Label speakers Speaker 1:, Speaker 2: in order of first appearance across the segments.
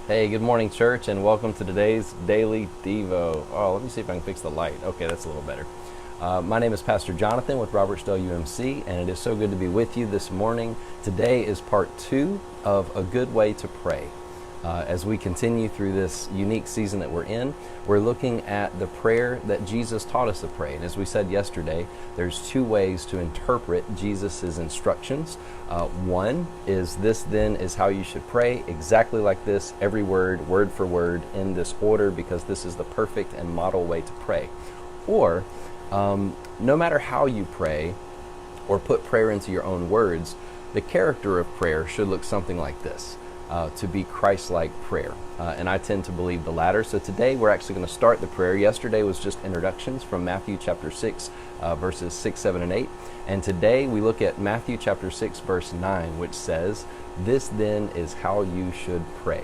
Speaker 1: Hey, good morning, church, and welcome to today's daily Devo. Oh, let me see if I can fix the light. Okay, that's a little better. My name is Pastor Jonathan with Robertsdale UMC, and it is so good to be with you this morning. Today is part 2 of A Good Way to Pray. As we continue through this unique season that we're in, we're looking at the prayer that Jesus taught us to pray. And as we said yesterday, there's 2 ways to interpret Jesus' instructions. One is this then is how you should pray, exactly like this, every word for word, in this order, because this is the perfect and model way to pray. Or, no matter how you pray or put prayer into your own words, the character of prayer should look something like this. To be Christ-like prayer. And I tend to believe the latter. So today we're actually going to start the prayer. Yesterday was just introductions from Matthew chapter 6, verses 6, 7, and 8. And today we look at Matthew chapter 6, verse 9, which says, "This then is how you should pray.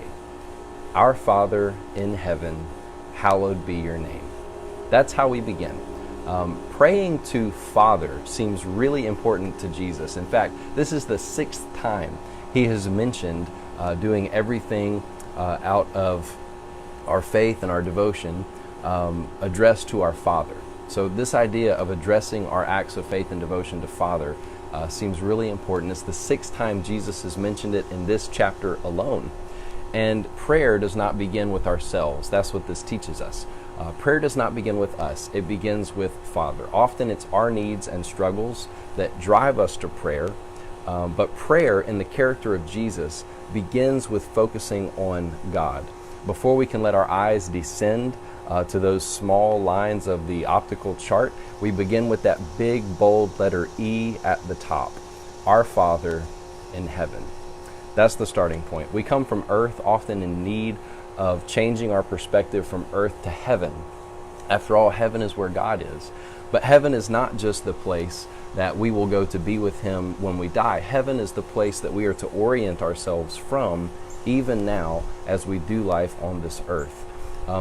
Speaker 1: Our Father in heaven, hallowed be your name." That's how we begin. Praying to Father seems really important to Jesus. In fact, this is the 6th time he has mentioned doing everything out of our faith and our devotion addressed to our Father. So this idea of addressing our acts of faith and devotion to Father seems really important. It's the 6th time Jesus has mentioned it in this chapter alone. And prayer does not begin with ourselves. That's what this teaches us. Prayer does not begin with us. It begins with Father. Often it's our needs and struggles that drive us to prayer. But prayer in the character of Jesus begins with focusing on God. Before we can let our eyes descend to those small lines of the optical chart, we begin with that big, bold letter E at the top. Our Father in heaven. That's the starting point. We come from earth often in need of changing our perspective from earth to heaven. After all, heaven is where God is. But heaven is not just the place that we will go to be with Him when we die. Heaven is the place that we are to orient ourselves from even now as we do life on this earth.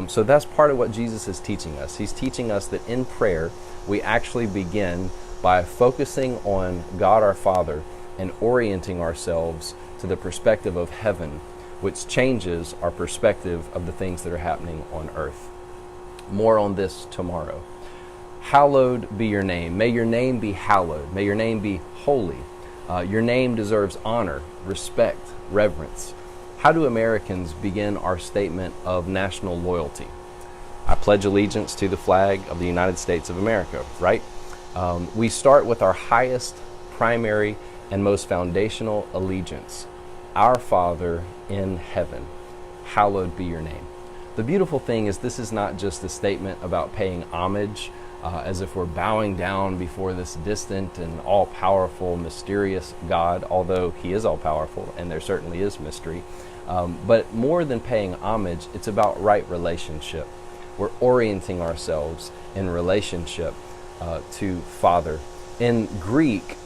Speaker 1: So that's part of what Jesus is teaching us. He's teaching us that in prayer, we actually begin by focusing on God our Father and orienting ourselves to the perspective of heaven, which changes our perspective of the things that are happening on earth. More on this tomorrow. Hallowed be your name. May your name be hallowed. May your name be holy. Your name deserves honor, respect, reverence. How do Americans begin our statement of national loyalty? I pledge allegiance to the flag of the United States of America, right? We start with our highest, primary, and most foundational allegiance. Our Father in heaven, hallowed be your name. The beautiful thing is this is not just a statement about paying homage as if we're bowing down before this distant and all-powerful, mysterious God, although He is all-powerful and there certainly is mystery. But more than paying homage, it's about right relationship. We're orienting ourselves in relationship to Father. In Greek,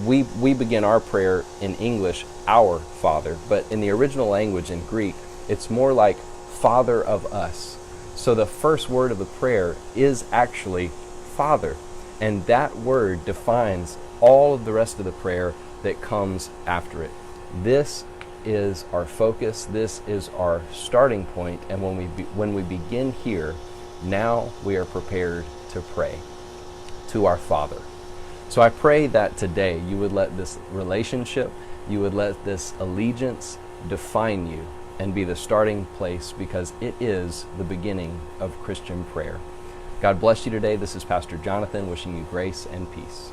Speaker 1: we begin our prayer in English, our Father, but in the original language in Greek, it's more like Father of us. So the first word of the prayer is actually Father. And that word defines all of the rest of the prayer that comes after it. This is our focus. This is our starting point. And when we begin here, now we are prepared to pray to our Father. So I pray that today you would let this relationship, you would let this allegiance define you and be the starting place, because it is the beginning of Christian prayer. God bless you today. This is Pastor Jonathan wishing you grace and peace.